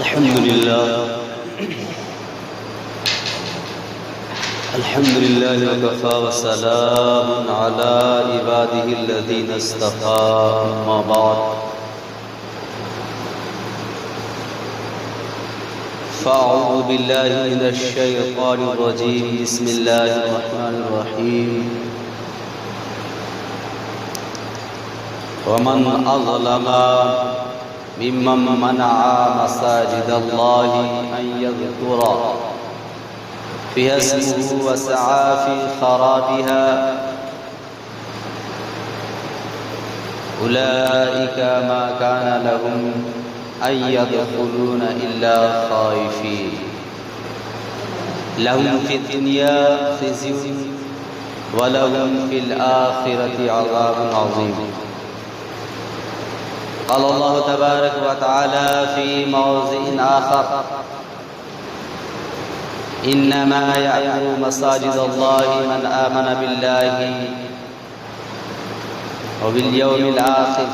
الحمد لله وكفى وسلام على عباده الذين اصطفى أما بعد فأعوذ بالله من الشيطان الرجيم بسم الله الرحمن الرحيم ومن أظلم ممن منع مساجد الله أن يذكر فيها اسمه وسعى في خرابها أولئك ما كان لهم أن يدخلون إلا خائفين لهم في الدنيا خزي ولهم في الآخرة عذاب عظيم. قال الله تبارك وتعالى في موضع آخر إنما يعمر مساجد الله من آمن بالله وباليوم الآخر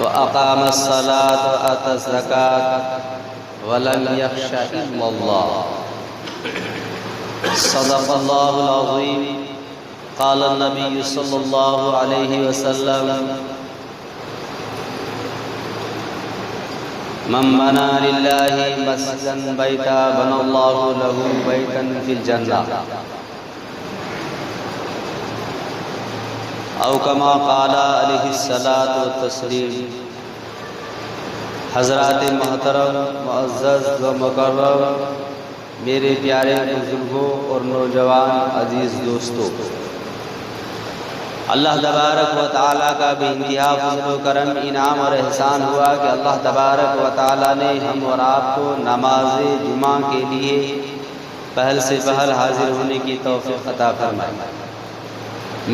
وأقام الصلاة وآتى الزكاة ولم يخش إلا الله. صدق الله العظيم. قال النبي صلى الله عليه وسلم من بنى لله مسجدا بيتا بنى الله له بيتا في الجنة أو كما قال عليه الصلاة والتسليم. حضرات محترم معزز و مکرم میرے پیارے بزرگوں اور نوجوان عزیز دوستوں، اللہ تبارک و تعالیٰ کا بے انتہا فضل و کرم انعام اور احسان ہوا کہ اللہ تبارک و تعالیٰ نے ہم اور آپ کو نماز جمعہ کے لیے پہل سے پہل حاضر ہونے کی توفیق عطا فرمائی.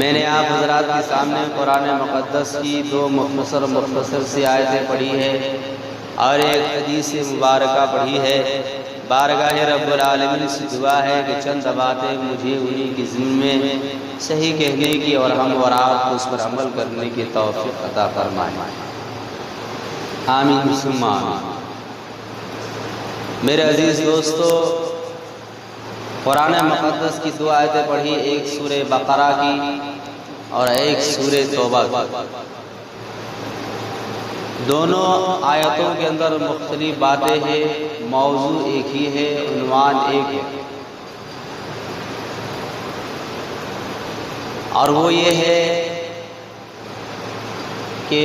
میں نے آپ حضرات کے سامنے قرآن مقدس کی دو مختصر سی آیتیں پڑھی ہے اور ایک حدیث مبارکہ پڑھی ہے. بارگاہ رب العالمین سے دعا ہے کہ چند باتیں مجھے انہی کی ذمے میں صحیح کہنے کی اور ہم اور آپ کو اس پر عمل کرنے کی توفیق عطا فرمائے. آمین ثم آمین. میرے عزیز دوستو، قرآن مقدس کی دو آیتیں پڑھی، ایک سورہ بقرہ کی اور ایک سورہ توبہ کی. دونوں آیتوں کے اندر مختلف باتیں ہیں، موضوع ایک ہی ہے، عنوان ایک ہے، اور وہ یہ ہے کہ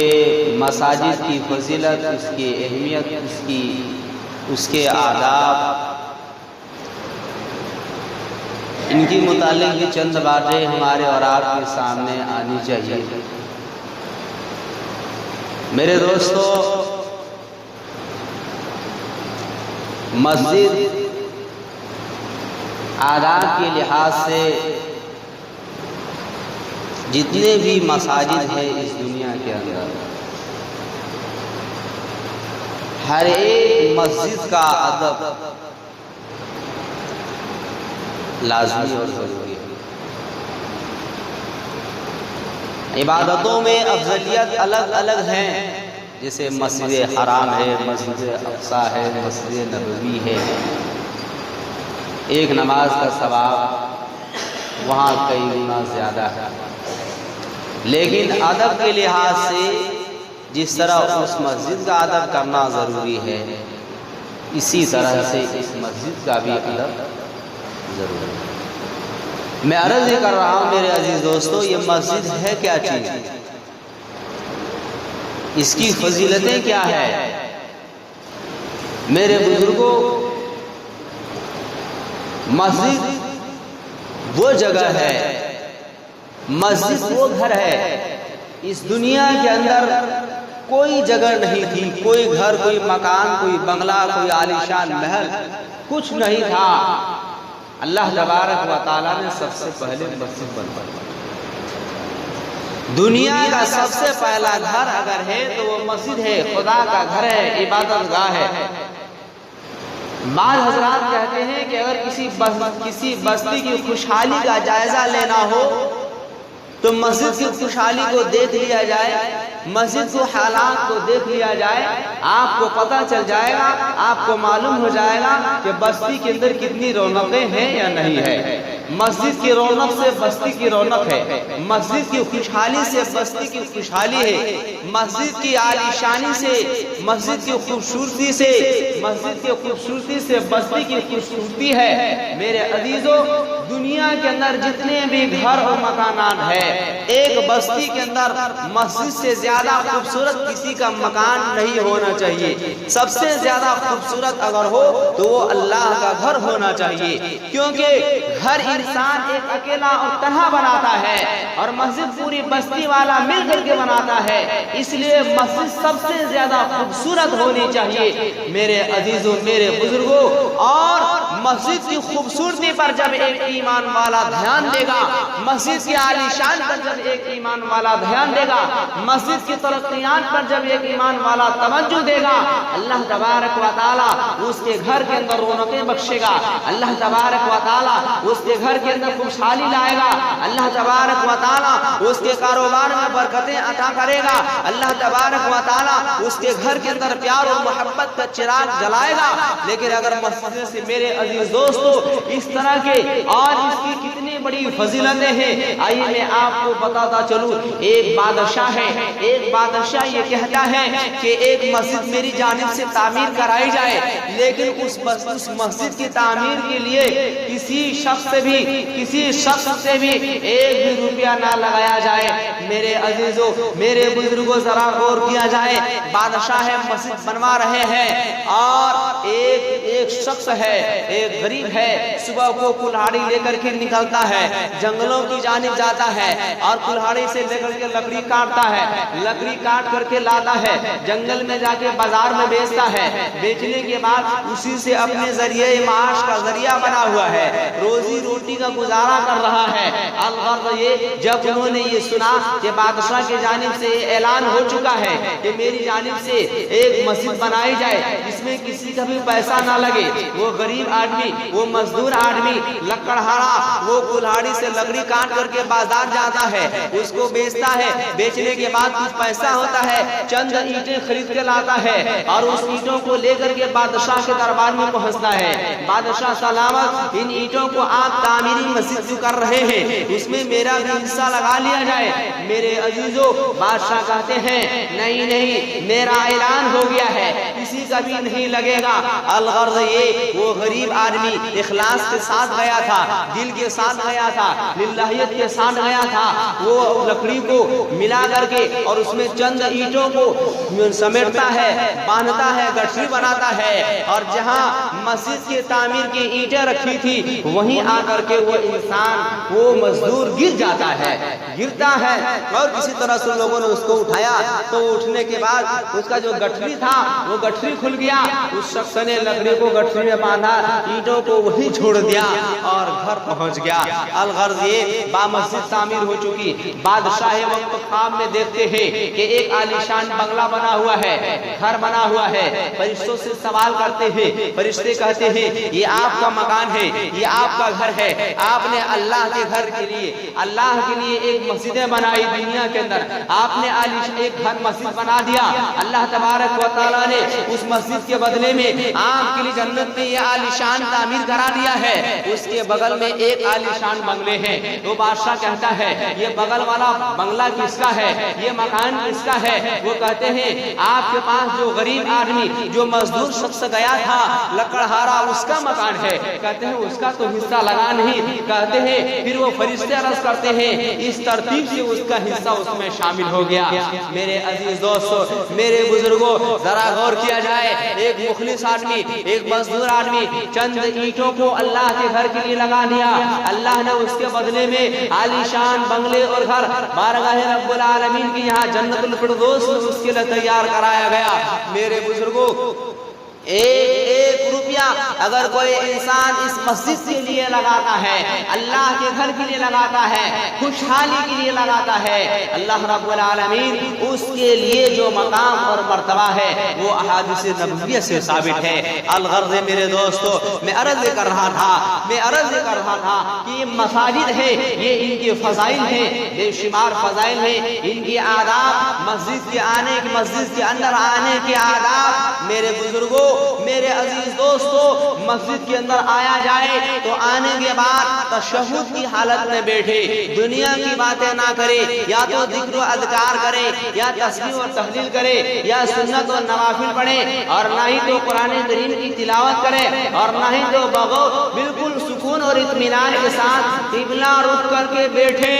مساجد کی فضیلت، اس کی اہمیت، اس کے آداب، ان کی متعلق بھی چند باتیں ہمارے اور آپ کے سامنے آنی چاہیے. میرے دوستو، مسجد آداب کے لحاظ سے جتنے بھی مساجد ہیں اس دنیا کے اندر، ہر ایک مسجد کا ادب لازمی اور ضروری ہے. عبادتوں میں افضلیت الگ الگ ہیں، جیسے مسجد حرام ہے، مسجد اقصی ہے، مسجد نبوی ہے. ایک نماز کا ثواب وہاں کئی گنا زیادہ ہے، لیکن ادب کے لحاظ سے جس طرح اس مسجد کا ادب کرنا ضروری ہے، اسی طرح سے اس مسجد کا بھی ادب ضروری ہے. میں عرض یہ کر رہا ہوں میرے عزیز دوستو، یہ مسجد ہے کیا چیز؟ اس کی فضیلتیں کیا ہے؟ میرے بزرگوں، مسجد وہ جگہ ہے، مسجد وہ گھر ہے. اس دنیا کے اندر کوئی جگہ نہیں تھی، کوئی گھر، کوئی مکان، کوئی بنگلہ، کوئی عالیشان محل، کچھ نہیں تھا. اللہ تبارک و تعالیٰ نے سب سے پہلے مسجد بنوائی. دنیا کا سب سے پہلا گھر اگر ہے تو وہ مسجد ہے، خدا کا گھر ہے، عبادت گاہ ہے. بعض حضرات کہتے ہیں کہ اگر کسی بستی کی خوشحالی کا جائزہ لینا ہو تو مسجد کی خوشحالی کو دیکھ لیا جائے، مسجد کو حالات کو دیکھ لیا جائے، آپ کو پتہ چل جائے گا، آپ کو معلوم ہو جائے گا کہ بستی کے اندر کتنی رونقیں ہیں یا نہیں ہے۔ مسجد کی رونق سے بستی کی رونق ہے، مسجد کی خوشحالی سے بستی کی خوشحالی ہے، مسجد کی عالیشانی سے، مسجد کی خوبصورتی سے، مسجد کی خوبصورتی سے بستی کی خوبصورتی ہے۔ میرے عزیزو، دنیا کے اندر جتنے بھی گھر اور مکانات ہیں، ایک بستی کے اندر مسجد سے زیادہ خوبصورت کسی کا مکان نہیں ہونا چاہیے۔ سب سے زیادہ خوبصورت اگر ہو تو وہ اللہ کا گھر ہونا چاہیے، کیونکہ ہر انسان ایک اکیلا اور تنہا بناتا ہے اور مسجد پوری بستی والا مل کر کے بناتا ہے، اس لیے مسجد سب سے زیادہ خوبصورت ہونی چاہیے۔ میرے عزیزوں، میرے بزرگوں، اور مسجد کی خوبصورتی پر جب ایک ایمان والا دھیان دے گا، مسجد کی عالیشان پر جب ایک ایمان والا دھیان دے گا، مسجد کی ترقیات پر جب ایک ایمان والا توجہ دے گا، اللہ تبارک و تعالی اس کے گھر کے اندر رونقیں بخشے گا، اللہ تبارک و تعالی اس کے گھر کے اندر خوشحالی لائے گا، اللہ تبارک و تعالی اس کے کاروبار میں برکتیں عطا کرے گا، اللہ تبارک و تعالی اس کے گھر کے اندر پیار اور محبت کا چراغ جلائے گا۔ لیکن اگر مسجد سے، میرے عزیز دوستو، اس طرح کے اور اس کی کتنی بڑی فضیلتیں ہیں، آئیے میں آپ کو بتاتا چلوں۔ ایک بادشاہ ہے، ایک بادشاہ یہ کہتا ہے کہ ایک مسجد میری جانب سے تعمیر کرائی جائے، لیکن اس مسجد کی تعمیر کے لیے کسی شخص سے بھی ایک بھی روپیہ نہ لگایا جائے۔ میرے عزیزوں، میرے بزرگوں، ذرا غور کیا جائے، بادشاہ مسجد بنوا رہے ہیں اور ایک شخص ہے، ایک غریب ہے، صبح کو کلہاڑی لے کر کے نکلتا ہے، جنگلوں کی جانب جاتا ہے اور کلہاڑی سے لے کر کے لکڑی کاٹتا ہے، لکڑی کاٹ کر کے لاتا ہے، جنگل میں جا کے بازار میں بیچتا ہے، بیچنے کے بعد اسی سے اپنے ذریعہ معاش کا ذریعہ بنا ہوا ہے، روزی روٹی کا گزارا کر رہا ہے۔ الغرض یہ، جب انہوں نے یہ سنا کہ بادشاہ کی جانب سے اعلان ہو چکا ہے کہ میری جانب سے ایک مسجد بنائی جائے جس میں کسی کا بھی پیسہ نہ لگے، وہ غریب آدمی، وہ مزدور آدمی، لکڑہارا، وہ کلہاڑی سے لکڑی کاٹ کر کے بازار جاتا ہے، اس کو بیچتا ہے، بیچنے کے بعد کچھ پیسہ ہوتا ہے، چند اینٹیں خرید کے لاتا ہے اور اس اینٹوں کو لے کر کے بادشاہ کے دربار میں پہنچتا ہے۔ بادشاہ سلامت، ان اینٹوں کو آپ تعمیری مسجد جو کر رہے ہیں اس میں میرا بھی حصہ لگا لیا جائے۔ میرے عزیزوں، بادشاہ کہتے ہیں نہیں نہیں، میرا اعلان ہو گیا ہے، کسی کا بھی نہیں لگے گا۔ الغرض یہ، وہ غریب آدمی اخلاص کے ساتھ گیا تھا، دل کے ساتھ گیا تھا، للہیت کے ساتھ گیا تھا، وہ لکڑی کو ملا کر کے اور اس میں چند اینٹوں کو سمیٹتا ہے، باندھتا ہے، گٹھری بناتا ہے، اور جہاں مسجد کی تعمیر کی اینٹیں رکھی تھی وہیں آ کر کے وہ انسان، وہ مزدور گر جاتا ہے، گرتا ہے، اور کسی طرح سے لوگوں نے اس کو اٹھایا تو اٹھنے کے بعد اس کا جو گٹھری تھا وہ گٹھری کھل گیا، اس شخص نے لکڑی کو گٹھری میں باندھا، اینٹوں کو وہیں چھوڑ دیا اور گھر پہنچ گیا۔ الغرض یہ، مسجد تعمیر ہو چکی، بادشاہ وقت خواب میں دیکھتے ہیں کہ ایک عالیشان بنگلہ بنا ہوا ہے، گھر بنا ہوا ہے، فرشتوں سے سوال کرتے ہیں، فرشتے کہتے ہیں یہ آپ کا مکان ہے، یہ آپ کا گھر ہے، آپ نے اللہ کے گھر کے لیے، اللہ کے لیے ایک مسجدیں بنائی دنیا کے اندر، آپ نے ایک گھر مسجد بنا دیا، اللہ تبارک و تعالیٰ نے اس مسجد کے بدلے میں آپ کے لیے جنت میں یہ عالیشان تعمیر کرا دیا ہے، اس کے بغل میں ایک عالیشان بنگلے ہیں۔ وہ بادشاہ کہتا ہے یہ بغل والا بنگلہ کس کا ہے، یہ مکان کس کا ہے؟ وہ کہتے ہیں آپ کے پاس جو غریب آدمی، جو مزدور شخص گیا تھا لکڑہارا، اس کا مکان ہے۔ کہتے ہیں اس کا تو حصہ لگا نہیں، کہتے ہیں پھر وہ فرشتے عرض کرتے ہیں اس ترتیب سے اس کا حصہ اس میں شامل ہو گیا۔ میرے عزیز دوستو، میرے بزرگوں، ذرا غور کیا جائے، ایک مخلص آدمی، ایک مزدور آدمی چند اینٹوں کو اللہ کے گھر کے لیے لگا دیا، اللہ نے اس کے بدلے میں عالیشان بنگلے اور گھر بارگاہ رب العالمین کی یہاں جنت الفردوس اس کے لیے تیار کرایا گیا۔ میرے بزرگوں، ایک روپیہ روپیہ اگر کوئی انسان اس مسجد کے لیے لگاتا ہے، اللہ کے گھر کے لیے لگاتا ہے، خوشحالی کے لیے لگاتا ہے، اللہ رب العالمین اس کے لیے جو مقام اور مرتبہ ہے وہ احادیث نبویہ سے ثابت ہے۔ الغرض میرے دوستو، میں عرض کر رہا تھا کہ یہ مساجد ہے، یہ ان کے فضائل ہیں، بے شمار فضائل ہیں، ان کے آداب، مسجد کے اندر آنے کے آداب۔ میرے بزرگوں، میرے عزیز دوستو، مسجد کے اندر آیا جائے تو آنے کے بعد تشہد کی حالت میں بیٹھے، دنیا کی باتیں نہ کرے، یا تو ذکر و اذکار کرے، یا تسبیح اور تحلیل کرے، یا سنت و نوافل پڑھے، اور نہ ہی تو قرآن کریم کی تلاوت کرے، اور نہ ہی تو بالکل سکون اور اطمینان کے ساتھ قبلہ رخ کر کے بیٹھے۔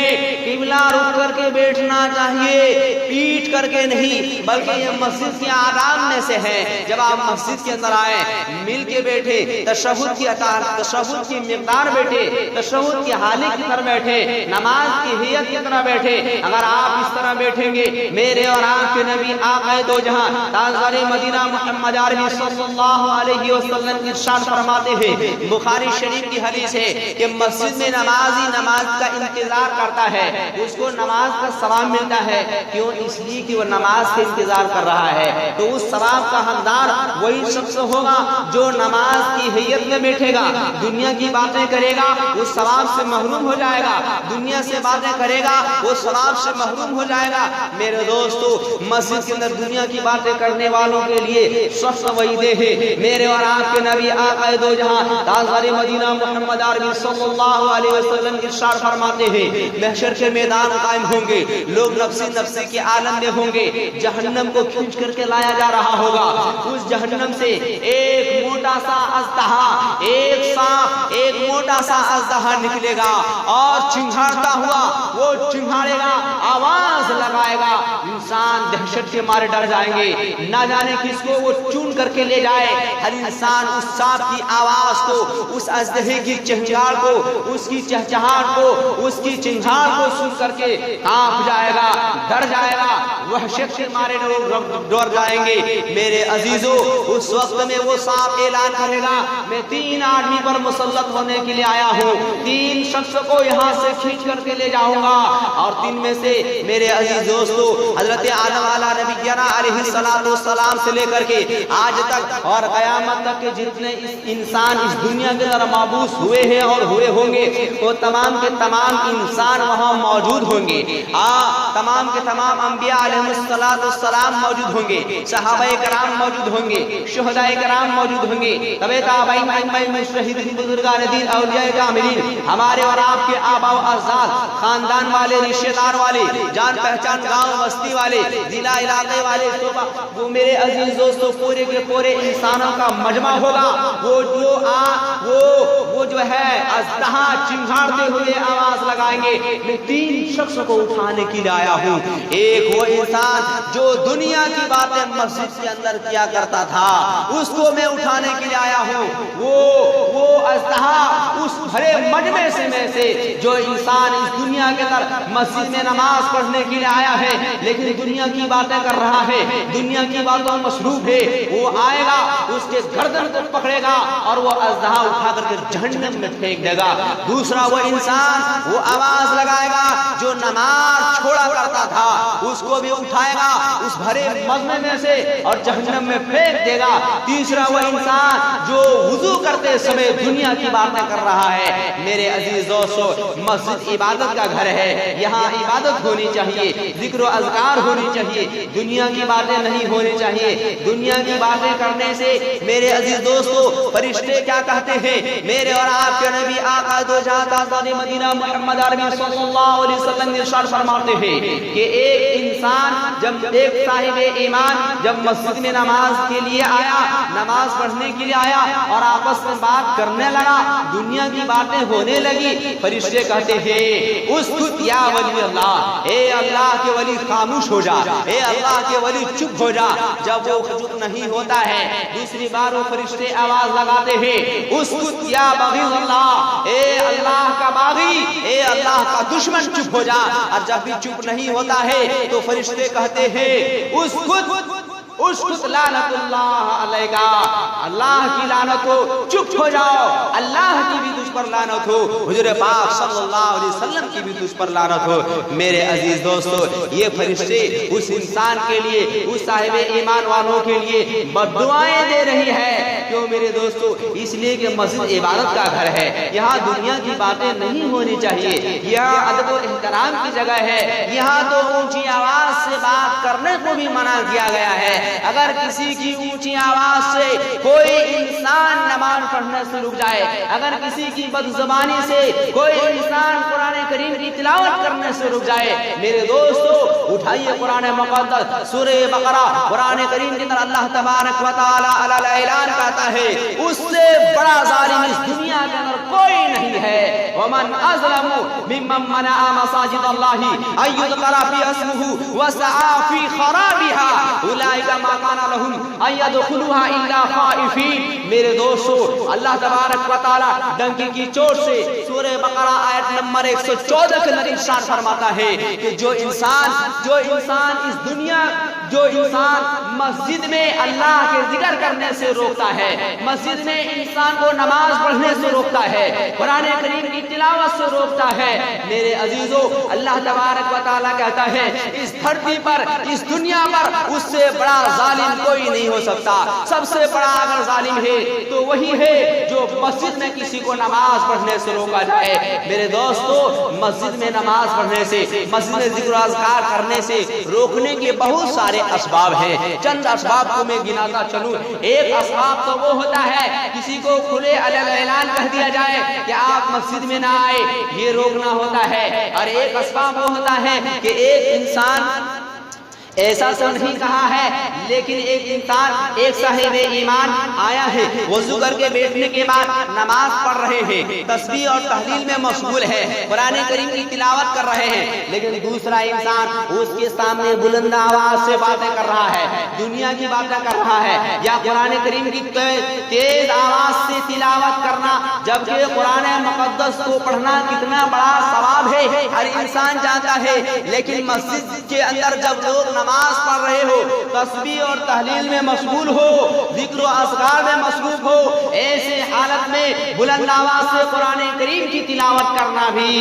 قبلہ رخ کر کے بیٹھنا چاہیے، پیٹ کر کے نہیں، بلکہ یہ مسجد کے آداب میں سے ہے۔ جب آپ مسجد کے اندر آئے، مل کے بیٹھے، تشہد کی مقدار بیٹھے، تشہد کی حالت کی طرح بیٹھے، نماز کی حیت کی طرح بیٹھے۔ اگر آپ اس طرح بیٹھیں گے، میرے اور آپ کے نبی آقا دو جہاں تاجدار مدینہ محمد عربی صلی اللہ علیہ وسلم ارشاد فرماتے ہیں، بخاری شریف کی حدیث ہے کہ مسجد میں نمازی نماز کا انتظار کرتا ہے، اس کو نماز کا ثواب ملتا ہے۔ کیوں؟ اس لیے کہ وہ نماز کا انتظار کر رہا ہے۔ تو اس ثواب کا حقدار وہی شخص ہوگا جو نماز کی حیت میں بیٹھے گا، دنیا کی باتیں کرے گا، اس ثواب سے محروم ہو جائے گا، دنیا سے باتیں کرے گا، وہ ثواب سے محروم ہو جائے گا۔ میرے دوستو، مسجد کے اندر دنیا کی باتیں کرنے والوں کے لیے سخت وعیدیں ہیں۔ میرے اور آپ کے نبی آقا دو جہاں تاجدار مدینہ محمد عربی صلی اللہ علیہ وسلم ارشاد فرماتے ہیں، محشر کے میدان قائم ہوں گے، لوگ نفسی کے عالم میں ہوں گے، جہنم کو کھینچ کر کے لایا جا رہا ہوگا۔ اس جہنم سے ایک موٹا سا اژدہا، ایک موٹا سا اژدہا نکلے گا، اور چنگھاڑتا ہوا وہ چنگھاڑے گا، آواز لگائے گا، انسان دہشت کے مارے ڈر جائیں گے، نہ جانے کس کو وہ چون کر کے لے جائے۔ ہر انسان اس سانپ کی آواز کو، اس اژدہے کی چنگھاڑ کو، اس کی چہچہاہٹ کو، اس کی چنگھاڑ کو سن کر کے کانپ جائے گا، ڈر جائے گا، وحشت کے مارے ڈر جائیں گے۔ میرے عزیزو، اس وقت میں وہ سانپ اعلان کرے گا، میں 3 آدمی پر مسلط ہونے کے لیے آیا ہوں، 3 شخص کو یہاں سے کھینچ کر کے لے جاؤں گا، اور 3 میں سے میرے عزیز دوستو، حضرت آدم علیہ السلام سے لے کر کے آج تک اور قیامت تک کے جتنے انسان اس دنیا کے اندر مابعوث ہوئے ہیں اور ہوئے ہوں گے، وہ تمام کے تمام انسان وہاں موجود ہوں گے۔ تمام کے تمام انبیاء علیہ السلام موجود ہوں گے، صحابہ کرام موجود ہوں گے، شہداء کرام موجود ہوں گے، تابعین، مجتہدین، بزرگان دین، اولیاء کاملین، ہمارے اور آپ کے آباء و اجداد، خاندان والے، رشتہ دار والے، جان پہچان، گاؤں بستی والے، ضلع علاقے والے، وہ میرے عزیز دوستو پورے کے پورے انسانوں کا مجمع ہوگا۔ وہ جو ہے اژدہا چنگھاڑتے ہوئے آواز لگائیں گے، میں 3 شخص کو اٹھانے کے لیے آیا ہوں۔ ایک وہ انسان جو دنیا کی باتیں مسجد کے اندر کیا کرتا تھا، اس کو میں اٹھانے کے لیے آیا ہوں۔ وہ اژدہا اس بھرے مجمع میں سے جو انسان اس دنیا کے اندر مسجد میں نماز پڑھنے کے لیے آیا ہے لیکن دنیا کی باتیں کر رہا ہے، دنیا کی باتوں مصروف ہے، وہ آئے گا، اس کے گردن کو پکڑے گا اور وہ اژدہا اٹھا کر کے جہنم میں پھینک دے گا۔ دوسرا وہ انسان وہ آواز لگائے گا جو نماز چھوڑا کرتا تھا، اس کو بھی اٹھائے گا اس بھرے مجمع میں سے اور جہنم میں پھینک دے گا۔ تیسرا وہ انسان جو وضو کرتے سمے دنیا کی باتیں کر رہا ہے۔ میرے عزیز دوستو، مسجد عبادت کا گھر ہے، یہاں عبادت ہونی چاہیے، ذکر و اذکار ہونی چاہیے، دنیا کی باتیں نہیں ہونی چاہیے۔ دنیا کی باتیں کرنے سے میرے عزیز دوستو فرشتے کیا کہتے ہیں؟ میرے اور آپ کے نبی آقا دو جہاں تاجدار مدینہ محمد عربی صلی اللہ علیہ وسلم ارشاد فرماتے ہیں کہ ایک انسان جب ایک صاحب ایمان جب مسجد میں نماز کے لیے آیا، نماز پڑھنے کے لیے آیا اور آپس میں بات کرنے لگا، دنیا کی باتیں ہونے لگی، فرشتے کہتے ہیں اسکت یا ولی اللہ، اے اللہ کے ولی خاموش ہو جا، اے اللہ کے ولی چپ ہو جا۔ جب وہ چپ نہیں ہوتا ہے، دوسری بار وہ فرشتے آواز لگاتے ہیں اسکت یا بغی اللہ، اے اللہ کا باغی، اے اللہ کا دشمن چپ ہو جا۔ اور جب بھی چپ نہیں ہوتا ہے تو فرشتے کہتے ہیں اسکت اسکت لعنت اللہ علیکا، اللہ کی لعنت ہو، چپ ہو جاؤ، اللہ کی بھی تجھ پر لعنت ہو، حضور پاک صلی اللہ علیہ وسلم کی بھی تجھ پر لعنت ہو۔ میرے عزیز دوستو، یہ فرشتے اس انسان کے لیے، اس صاحب ایمان والوں کے لیے بد دعائیں دے رہی ہے۔ کیوں میرے دوستو؟ اس لیے کہ مسجد عبادت کا گھر ہے، یہاں دنیا کی باتیں نہیں ہونی چاہیے، یہاں ادب و احترام کی جگہ ہے، یہاں تو اونچی آواز سے بات کرنے کو بھی منع کیا گیا ہے۔ اگر کسی کی اونچی آواز سے کوئی انسان نماز پڑھنے سے رک جائے، اگر کسی کی بد زبانی سے کوئی انسان قرآن کریم کی تلاوت کرنے سے رک جائے، میرے دوستو اٹھائیے قرآن مقدس سورہ بقرہ، قرآن کریم کے اندر اللہ تبارک و تعالی اعلان کرتا ہے اس سے بڑا ظالم اس دنیا کے اندر کوئی نہیں ہے۔ ومن اظلم ممن منع مساجد اللہ ان یذکر فیہا اسمہ وسعى فی خرابها اولئک ما کان لهم ان يدخلوها الا خائفین۔ میرے دوستو اللہ تبارک و تعالی ڈنکی کی چوٹ سے سورہ بقرہ آیت نمبر 114 کے اندر ارشاد فرماتا ہے کہ جو انسان اس دنیا، جو انسان مسجد میں اللہ کے ذکر کرنے سے روکتا ہے، مسجد میں انسان کو نماز پڑھنے سے روکتا ہے، قرآن کریم کی تلاوت سے روکتا ہے، میرے عزیزو اللہ تبارک و تعالیٰ کہتا ہے اس دھرتی پر، اس دنیا پر اس سے بڑا ظالم کوئی نہیں ہو سکتا۔ سب سے بڑا اگر ظالم ہے تو وہی ہے جو مسجد میں کسی کو نماز پڑھنے سے روکا جائے۔ میرے دوستو مسجد میں نماز پڑھنے سے، مسجد میں ذکر و اذکار کرنے سے روکنے کے بہت سارے اسباب ہیں۔ چند اسباب کو میں گناتا چلوں۔ ایک اسباب تو وہ ہوتا ہے کسی کو کھلے اعلان کہہ دیا جائے کہ آپ مسجد میں نہ آئے، یہ روکنا ہوتا ہے۔ اور ایک اسباب وہ ہوتا ہے کہ ایک انسان، ایسا تو نہیں کہا ہے لیکن ایک انسان، ایک صاحب ایمان آیا ہے، وضو کر کے بیٹھنے کے بعد نماز پڑھ رہے ہیں، تسبیح اور تحلیل میں مشغول ہے، قرآن کریم کی تلاوت کر رہے ہیں، لیکن دوسرا انسان اس کے سامنے بلند آواز سے باتیں کر رہا ہے، دنیا کی باتیں کر رہا ہے، یا قرآن کریم کی تیز آواز سے تلاوت کرنا، جبکہ قرآن مقدس کو پڑھنا کتنا بڑا ثواب ہے ہر انسان جانتا ہے، لیکن مسجد کے اندر جب لوگ نماز پڑھ رہے ہو، تسبیح اور تحلیل میں مشغول ہو، ذکر و اذکار میں مصروف ہو، ایسے حالت میں بلند آواز سے قرآن کریم کی تلاوت کرنا بھی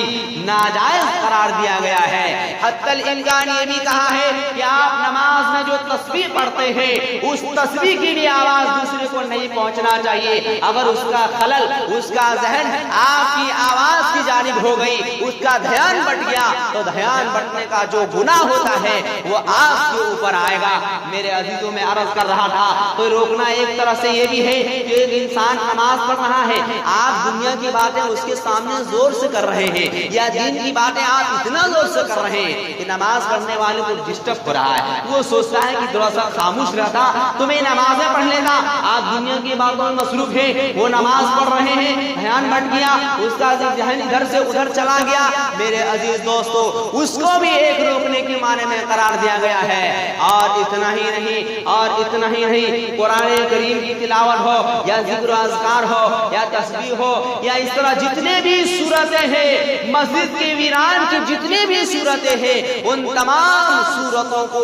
ناجائز قرار دیا گیا ہے۔ حتی الامکان یہ بھی کہا ہے کہ آپ نماز میں جو تسبیح پڑھتے ہیں اس تسبیح کی بھی آواز دوسرے کو نہیں پہنچنا چاہیے۔ اگر اس کا خلل، اس کا ذہن آپ کی آواز کی جانب ہو گئی، اس کا دھیان بٹ گیا تو دھیان بٹنے کا جو گناہ ہوتا ہے وہ آپ کے اوپر آئے گا۔ میرے عزیزوں میں عرض کر رہا تھا تو روکنا ایک طرح سے یہ بھی ہے کہ ایک انسان نماز پڑھ رہا ہے، آپ دنیا کی باتیں اس کے سامنے زور سے کر رہے ہیں، یا دین کی باتیں آپ اتنا زور سے کر رہے ہیں کہ نماز پڑھنے والے کو ڈسٹرب ہو رہا ہے، وہ سوچتا ہے کہ تھوڑا سا خاموش رہتا تو میں نمازیں پڑھ لیتا، آپ دنیا کی باتوں میں مصروف ہیں، وہ نماز پڑھ رہے ہیں، دھیان بٹ گیا، اس کا ذہن ادھر سے ادھر چلا گیا۔ میرے عزیز دوستو اس کو بھی ایک روکنے کے معنی میں قرار دیا گیا ہے۔ اور اتنا ہی نہیں، قرآن کریم کی تلاوت ہو یا ذکر و اذکار ہو یا تسبیح ہو یا اس طرح جتنے بھی صورتیں ہیں، مسجد کے ویران کی جتنے بھی صورتیں ہیں، ان تمام صورتوں کو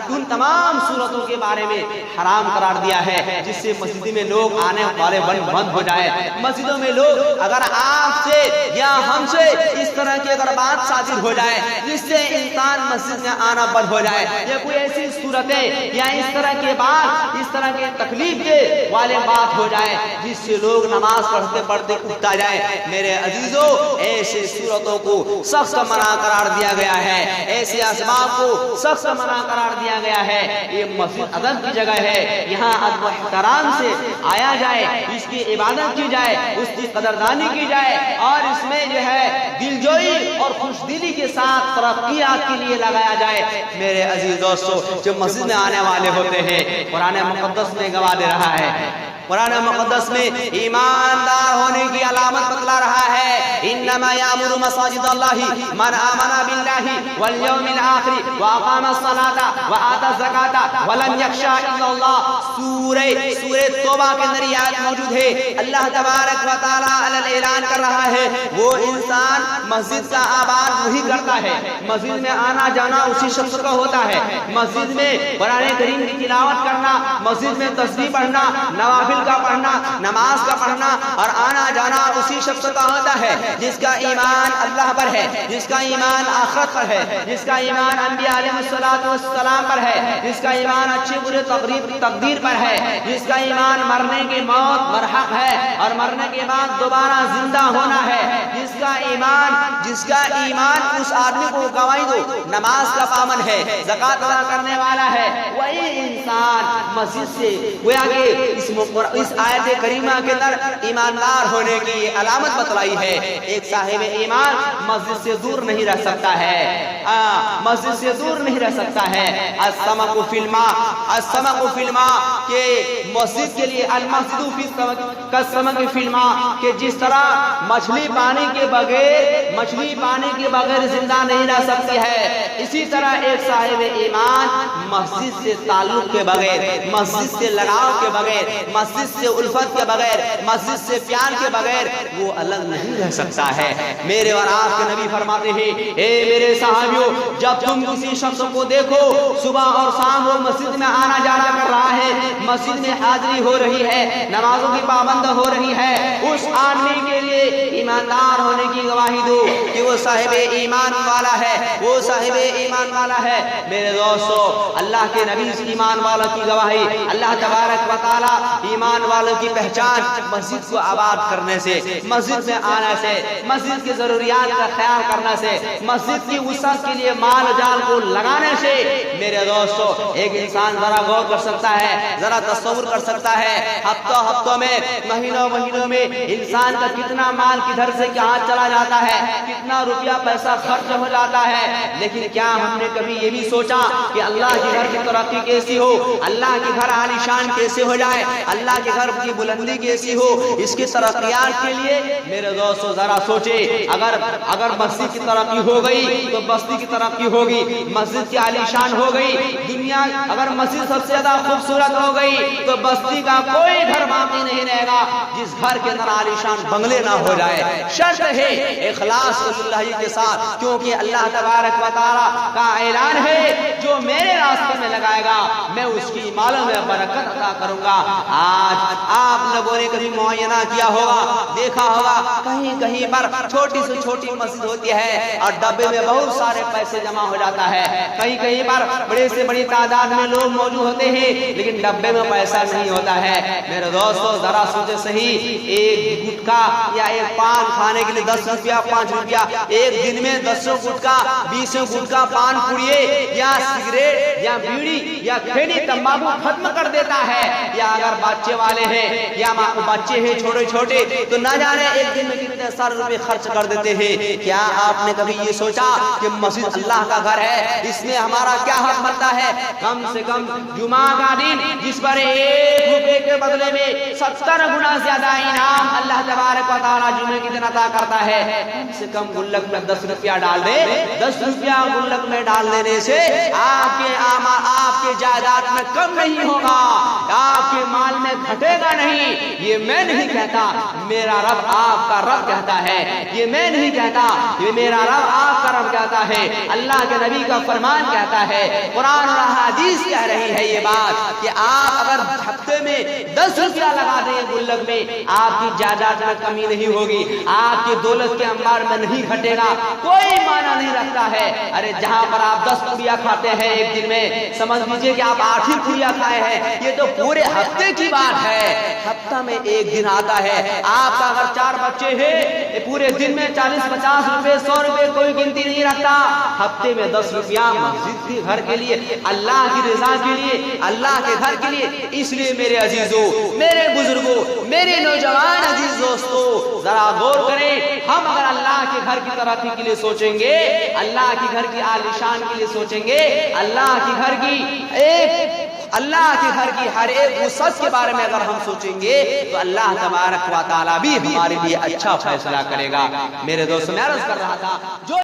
ان تمام صورتوں کے بارے میں حرام قرار دیا ہے، جس سے مسجد میں لوگ آنے والے بند ہو جائے۔ مسجدوں میں لوگ اگر آپ سے یا ہم سے اس طرح کی اگر بات صادر ہو جائے جس سے انسان مسجد میں آنا بند ہو جائے، یا کوئی ایسی صورتیں یا اس طرح کے بات، اس طرح کے تکلیف کے والے بات ہو جائے جس سے لوگ نماز پڑھتے پڑھتے اٹھتا جائے، میرے عزیزو ایسے صورتوں کو سخت منع قرار دیا گیا ہے، ایسے اسباب کو سخت منع قرار دیا گیا ہے۔ یہ مسجد ادب کی جگہ ہے، یہاں ادب و احترام سے آیا جائے، اس کی عبادت کی جائے، اس کی قدردانی کی جائے، اور اس میں جو ہے دلجوئی اور خوش دلی کے ساتھ ترقیات کے لیے لگایا جائے۔ میرے عزیز دوستو جو مسجد میں آنے والے ہوتے ہیں، قرآن مقدس میں گواہ دے رہا ہے، قرآن مقدس میں ایماندار ہونے کی علامت بتلا رہا ہے، انما یامر مساجد اللہ من آمن باللہ والیوم الآخر واقام الصلاۃ وآتى الزکاۃ ولم یخشى الا اللہ۔ سورہ توبہ کے اندر یہ آیت موجود ہے۔ اللہ تبارک و تعالی اعلان کر رہا ہے وہ انسان مسجد کا آباد وہی کرتا ہے، مسجد میں آنا جانا اسی شخص کا ہوتا ہے، مسجد میں قرآن کریم کی تلاوت کرنا، مسجد میں تسبیح پڑھنا، نوافل کا پڑھنا، نماز کا پڑھنا اور آنا جانا اسی شخص کا ہوتا ہے جس کا ایمان اللہ پر ہے، جس کا ایمان آخرت پر ہے، جس کا ایمان انبیاء علیہ السلام پر ہے، جس کا ایمان اچھے برے تقدیر پر ہے، جس کا ایمان مرنے کے موت مرحق ہے اور مرنے کے بعد دوبارہ زندہ ہونا ہے، جس کا ایمان اس آدمی کو گواہی دو نماز کا پابند ہے، زکات ادا کرنے والا ہے، وہی انسان مسجد سے گویا کہ اس آیت کریمہ کے اندر ایماندار ہونے کی علامت بتلائی ہے۔ ایک صاحب ایمان مسجد سے دور نہیں رہ سکتا ہے، مسجد سے دور نہیں رہ سکتا ہے۔ السمک فی الماء کہ مسجد کے لیے المسجد فی السمک فی الماء کہ جس طرح مچھلی پانی کے بغیر زندہ نہیں رہ سکتی ہے، اسی طرح ایک صاحب ایمان مسجد سے تعلق کے بغیر، مسجد سے لگاؤ کے بغیر، مسجد سے الفت کے بغیر، مسجد سے پیار کے بغیر وہ الگ نہیں رہ سکتا ہے۔ میرے اور آپ کے نبی فرماتے ہیں اے میرے صحابیوں، جب تم کسی شخص کو دیکھو صبح اور شام وہ مسجد میں آنا جانا کر رہا ہے، مسجد میں حاضری ہو رہی ہے، نمازوں کی پابند ہو رہی ہے، اس آدمی کے لیے ایماندار ہونے کی گواہی دو کہ وہ صاحب ایمان والا ہے، وہ صاحب ایمان والا ہے۔ میرے دوستو، اللہ کے نبی ایمان والوں کی گواہی، اللہ تبارک و تعالی ایمان والوں کی پہچان مسجد کو آباد کرنے سے، مسجد میں آنے سے، مسجد کی ضروریات کا خیال کرنے سے، مسجد کی وسعت کے لیے مال جال کو لگانے سے۔ میرے دوستو، ایک انسان ذرا غور کر سکتا ہے، ذرا تصور کر سکتا ہے، ہفتوں میں، مہینوں میں انسان کا کتنا مال کدھر سے کہاں چلا جاتا ہے، کتنا روپیہ پیسہ خرچ ہو جاتا ہے، لیکن کیا ہم نے کبھی یہ بھی سوچا کہ اللہ کے گھر کی ترقی کیسی ہو، اللہ کے گھر عالی شان کیسے ہو جائے، اللہ کے گھر کی بلندی کیسی ہو، اس کی ترقیات کے لیے میرے دوستو ذرا سوچے، اگر مسجد کی ترقی ہو گئی تو بستی کی ترقی ہوگی، مسجد کی عالی شان ہو گئی، دنیا اگر مسجد سب سے زیادہ خوبصورت ہو گئی تو بستی کا کوئی گھر باقی نہیں رہے گا جس گھر کے اندر عالی شان بنگلے نہ ہو جائے۔ شرط ہے اخلاص اللہ کے ساتھ، کیونکہ اللہ تبارک و تعالی کا اعلان ہے جو میرے راستے میں لگائے گا میں اس کی مالوں میں برکت عطا کروں گا۔ آج آپ لوگوں نے کبھی معائنہ کیا ہوگا، دیکھا ہوگا کہیں پر چھوٹی سے چھوٹی مسجد ہوتی ہے اور ڈبے میں بہت سارے پیسے جمع ہو جاتا ہے، کہیں پر بڑے سے بڑی تعداد میں لوگ موجود ہوتے ہیں لیکن ڈبے میں پیسہ نہیں ہوتا ہے۔ میرے دوستو ذرا سوچے صحیح، ایک گٹکا یا ایک پان کھانے کے لیے 10 روپیہ 5 روپیہ، ایک دن میں 10 گٹکا 20 گٹکا پان پوڑیے یا سگریٹ یا بیڑی یا کھینی تمباکو ختم کر دیتا ہے۔ یا اگر بچے والے ہیں یا بچے ہیں چھوٹے تو نہ جانے ایک دن میں کتنے سارے روپے خرچ کر دیتے ہیں۔ کیا آپ نے کبھی یہ سوچا کہ مسجد اللہ کا گھر ہے، اس میں ہمارا کیا حق بنتا ہے؟ کم سے کم جمعہ کا دن جس پر 1 روپے کے بدلے میں 70 گنا زیادہ انعام اللہ تبارک و تعالی جمعے کی دن عطا کرتا ہے، کم سے کم گلک میں 10 روپیہ ڈال دے، 10 روپیہ گلک میں ڈال دینے سے آپ کے جائیداد میں کم نہیں ہوگا، آپ کے مال میں گھٹے گا نہیں۔ یہ میں نہیں کہتا، میرا رب آپ کا رب کہتا ہے، یہ میں نہیں کہتا، یہ میرا رب آپ کا رب کہتا ہے، اللہ کے نبی کا فرمان کہتا ہے، قرآن اور حدیث کہہ رہی ہے یہ بات کہ آپ اگر ہفتے میں 10 روپیہ لگا دیں گلک میں، آپ کی جائیداد میں کمی نہیں ہوگی، آپ کی دولت کے انبار میں نہیں گھٹے گا، کوئی معنی نہیں رکھتا ہے۔ ارے جہاں پر آپ 10 پوڑیاں کھاتے ہیں ایک دن میں، سمجھ لیجیے کہ آپ 8 ہی پوڑیاں کھائے ہیں، یہ تو پورے ہفتے کی بات ہے۔ ہفتہ میں ایک دن آتا ہے، آپ کا اگر 4 بچے ہیں پورے دن میں 40-50 روپے 100 روپے کوئی گنتی نہیں رکھتا، ہفتے میں 10 روپیہ مسجد کے گھر کے لیے، اللہ کی رضا کے لیے، اللہ کے گھر کے لیے۔ اس لیے میرے عزیزوں، میرے بزرگوں، میرے نوجوان عزیز دوستوں، ذرا غور کریں، ہم اگر اللہ کے گھر کی ترقی کے لیے سوچیں گے، اللہ کے گھر کی عالی شان کے لیے سوچیں گے، اللہ کے گھر کی ایک اللہ کے گھر کی ہر ایک وسعت کے بارے میں اگر ہم سوچیں گے تو اللہ تبارک و تعالیٰ بھی ہمارے لیے اچھا فیصلہ کرے گا۔ میرے دوست میں عرض کر رہا تھا جو